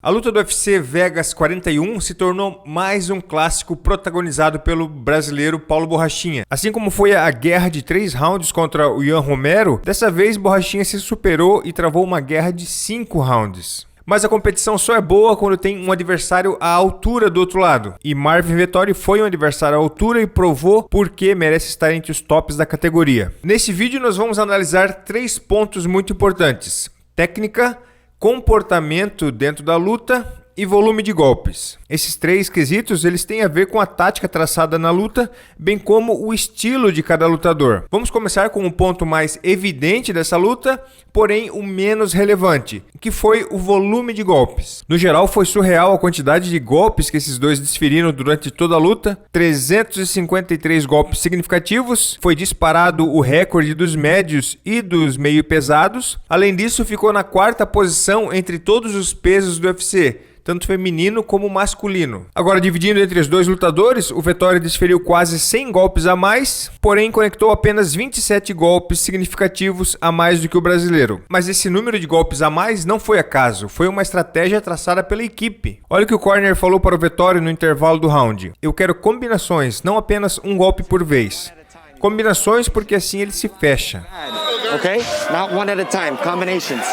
A luta do UFC Vegas 41 se tornou mais um clássico protagonizado pelo brasileiro Paulo Borrachinha. Assim como foi a guerra de 3 rounds contra o Ian Romero, dessa vez Borrachinha se superou e travou uma guerra de 5 rounds. Mas a competição só é boa quando tem um adversário à altura do outro lado. E Marvin Vettori foi um adversário à altura e provou por que merece estar entre os tops da categoria. Nesse vídeo nós vamos analisar 3 pontos muito importantes: técnica, comportamento dentro da luta e volume de golpes. Esses 3 quesitos eles têm a ver com a tática traçada na luta, bem como o estilo de cada lutador. Vamos começar com o ponto mais evidente dessa luta, porém o menos relevante, que foi o volume de golpes. No geral foi surreal a quantidade de golpes que esses dois desferiram durante toda a luta, 353 golpes significativos, foi disparado o recorde dos médios e dos meio pesados. Além disso, ficou na 4ª posição entre todos os pesos do UFC, tanto feminino como masculino. Agora, dividindo entre os dois lutadores, o Vettori desferiu quase 100 golpes a mais, porém conectou apenas 27 golpes significativos a mais do que o brasileiro. Mas esse número de golpes a mais não foi acaso, foi uma estratégia traçada pela equipe. Olha o que o corner falou para o Vettori no intervalo do round: eu quero combinações, não apenas um golpe por vez. Combinações porque assim ele se fecha. Okay? Not one at a time, combinations.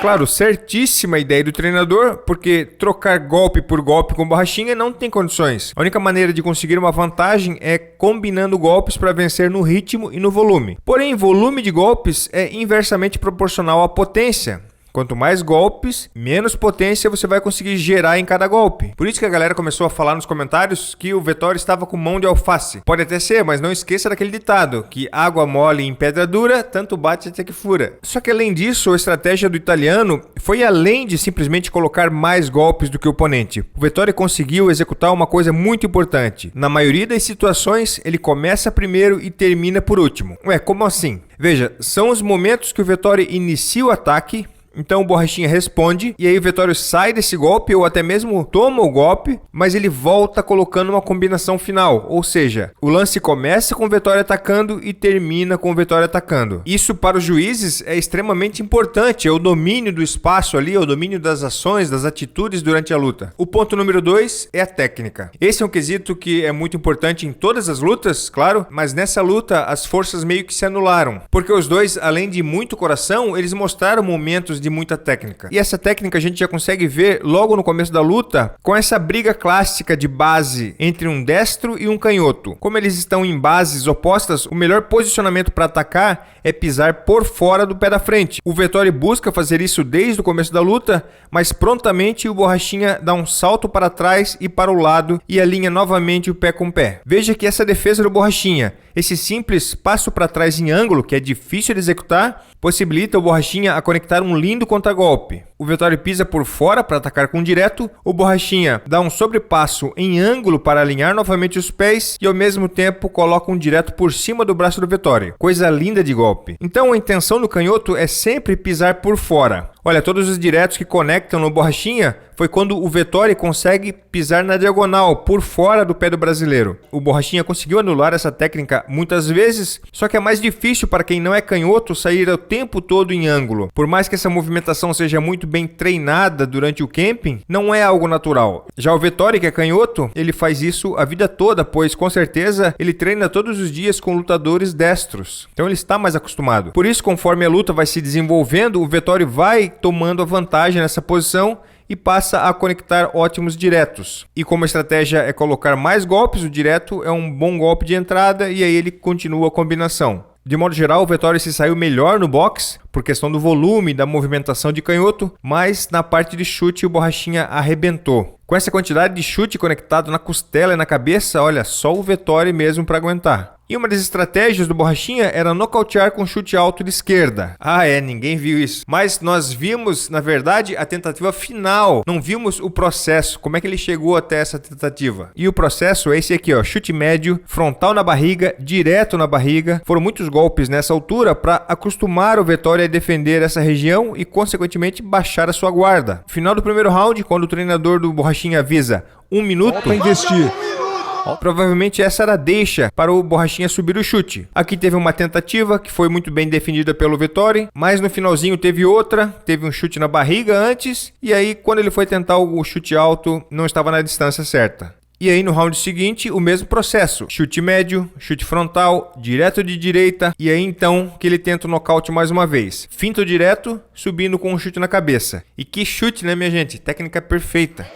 Claro, certíssima ideia do treinador, porque trocar golpe por golpe com Borrachinha não tem condições. A única maneira de conseguir uma vantagem é combinando golpes para vencer no ritmo e no volume. Porém, volume de golpes é inversamente proporcional à potência. Quanto mais golpes, menos potência você vai conseguir gerar em cada golpe. Por isso que a galera começou a falar nos comentários que o Vettori estava com mão de alface. Pode até ser, mas não esqueça daquele ditado, que água mole em pedra dura, tanto bate até que fura. Só que além disso, a estratégia do italiano foi além de simplesmente colocar mais golpes do que o oponente. O Vettori conseguiu executar uma coisa muito importante. Na maioria das situações, ele começa primeiro e termina por último. Ué, como assim? Veja, são os momentos que o Vettori inicia o ataque, então o Borrachinha responde, e aí o Vettori sai desse golpe ou até mesmo toma o golpe, mas ele volta colocando uma combinação final. Ou seja, o lance começa com o Vettori atacando e termina com o Vettori atacando. Isso para os juízes é extremamente importante, é o domínio do espaço ali, é o domínio das ações, das atitudes durante a luta. O ponto número 2 é a técnica. Esse é um quesito que é muito importante em todas as lutas, claro, mas nessa luta as forças meio que se anularam, porque os dois, além de muito coração, eles mostraram momentos de muita técnica. E essa técnica a gente já consegue ver logo no começo da luta com essa briga clássica de base entre um destro e um canhoto. Como eles estão em bases opostas, o melhor posicionamento para atacar é pisar por fora do pé da frente. O Vettori busca fazer isso desde o começo da luta, mas prontamente o Borrachinha dá um salto para trás e para o lado e alinha novamente o pé com o pé. Veja que essa defesa do Borrachinha, esse simples passo para trás em ângulo, que é difícil de executar, possibilita o Borrachinha a conectar um lindo contragolpe. O Vettori pisa por fora para atacar com direto, o Borrachinha dá um sobrepasso em ângulo para alinhar novamente os pés e ao mesmo tempo coloca um direto por cima do braço do Vettori. Coisa linda de golpe. Então a intenção do canhoto é sempre pisar por fora. Olha, todos os diretos que conectam no Borrachinha foi quando o Vettori consegue pisar na diagonal, por fora do pé do brasileiro. O Borrachinha conseguiu anular essa técnica muitas vezes, só que é mais difícil para quem não é canhoto sair o tempo todo em ângulo. Por mais que essa movimentação seja muito bem treinada durante o camping, não é algo natural. Já o Vettori, que é canhoto, ele faz isso a vida toda, pois com certeza ele treina todos os dias com lutadores destros. Então ele está mais acostumado. Por isso, conforme a luta vai se desenvolvendo, o Vettori vai tomando a vantagem nessa posição e passa a conectar ótimos diretos. E como a estratégia é colocar mais golpes, o direto é um bom golpe de entrada e aí ele continua a combinação. De modo geral, o Vettori se saiu melhor no boxe, por questão do volume e da movimentação de canhoto, mas na parte de chute o Borrachinha arrebentou. Com essa quantidade de chute conectado na costela e na cabeça, olha, só o Vettori mesmo para aguentar. E uma das estratégias do Borrachinha era nocautear com chute alto de esquerda. Ninguém viu isso. Mas nós vimos, na verdade, a tentativa final. Não vimos o processo, como é que ele chegou até essa tentativa. E o processo é esse aqui, ó, chute médio, frontal na barriga, direto na barriga. Foram muitos golpes nessa altura para acostumar o Vettori a defender essa região e, consequentemente, baixar a sua guarda. Final do primeiro round, quando o treinador do Borrachinha avisa 1 minuto... Para investir. Provavelmente essa era a deixa para o Borrachinha subir o chute. Aqui teve uma tentativa que foi muito bem definida pelo Vettori, mas no finalzinho teve outra, teve um chute na barriga antes, e aí quando ele foi tentar o chute alto, não estava na distância certa. E aí no round seguinte, o mesmo processo. Chute médio, chute frontal, direto de direita. E aí então que ele tenta o nocaute mais uma vez. Finto direto, subindo com um chute na cabeça. E que chute, né, minha gente? Técnica perfeita.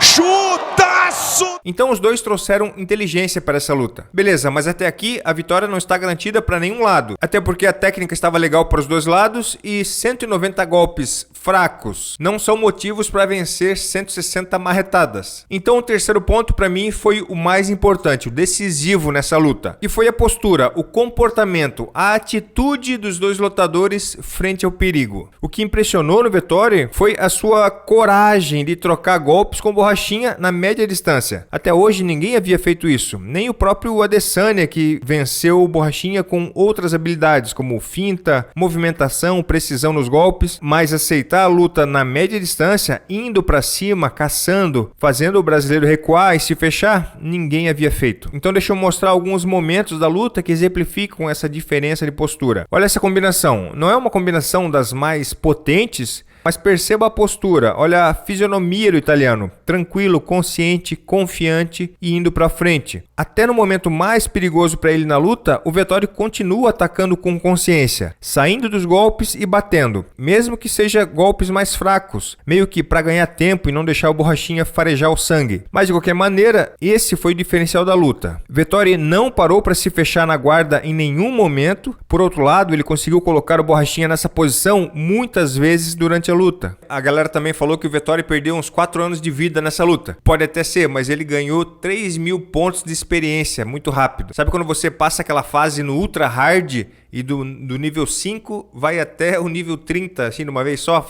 Chutaço! Então os dois trouxeram inteligência para essa luta. Beleza, mas até aqui a vitória não está garantida para nenhum lado. Até porque a técnica estava legal para os dois lados e 190 golpes fracos não são motivos para vencer 160 marretadas. Então o terceiro ponto para mim foi o mais importante, o decisivo nessa luta. E foi a postura, o comportamento, a atitude dos dois lutadores frente ao perigo. O que impressionou no Vettori foi a sua coragem de trocar golpes com Borrachinha na média distância. Até hoje ninguém havia feito isso, nem o próprio Adesanya, que venceu o Borrachinha com outras habilidades como finta, movimentação, precisão nos golpes, mas aceitar a luta na média distância, indo para cima, caçando, fazendo o brasileiro recuar e se fechar, ninguém havia feito. Então deixa eu mostrar alguns momentos da luta que exemplificam essa diferença de postura. Olha essa combinação, não é uma combinação das mais potentes, mas perceba a postura, olha a fisionomia do italiano, tranquilo, consciente, confiante e indo para frente. Até no momento mais perigoso para ele na luta, o Vettori continua atacando com consciência, saindo dos golpes e batendo, mesmo que seja golpes mais fracos, meio que para ganhar tempo e não deixar o Borrachinha farejar o sangue. Mas de qualquer maneira, esse foi o diferencial da luta. Vettori não parou para se fechar na guarda em nenhum momento, por outro lado, ele conseguiu colocar o Borrachinha nessa posição muitas vezes durante a luta. A galera também falou que o Vettori perdeu uns 4 anos de vida nessa luta. Pode até ser, mas ele ganhou 3.000 pontos de experiência muito rápido. Sabe quando você passa aquela fase no ultra hard e do nível 5 vai até o nível 30, assim, de uma vez só?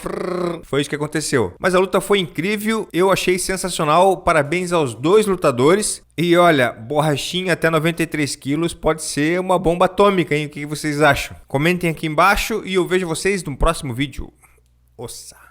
Foi isso que aconteceu. Mas a luta foi incrível, eu achei sensacional, parabéns aos dois lutadores. E olha, Borrachinha até 93 quilos pode ser uma bomba atômica, hein? O que vocês acham? Comentem aqui embaixo e eu vejo vocês no próximo vídeo. Ossa!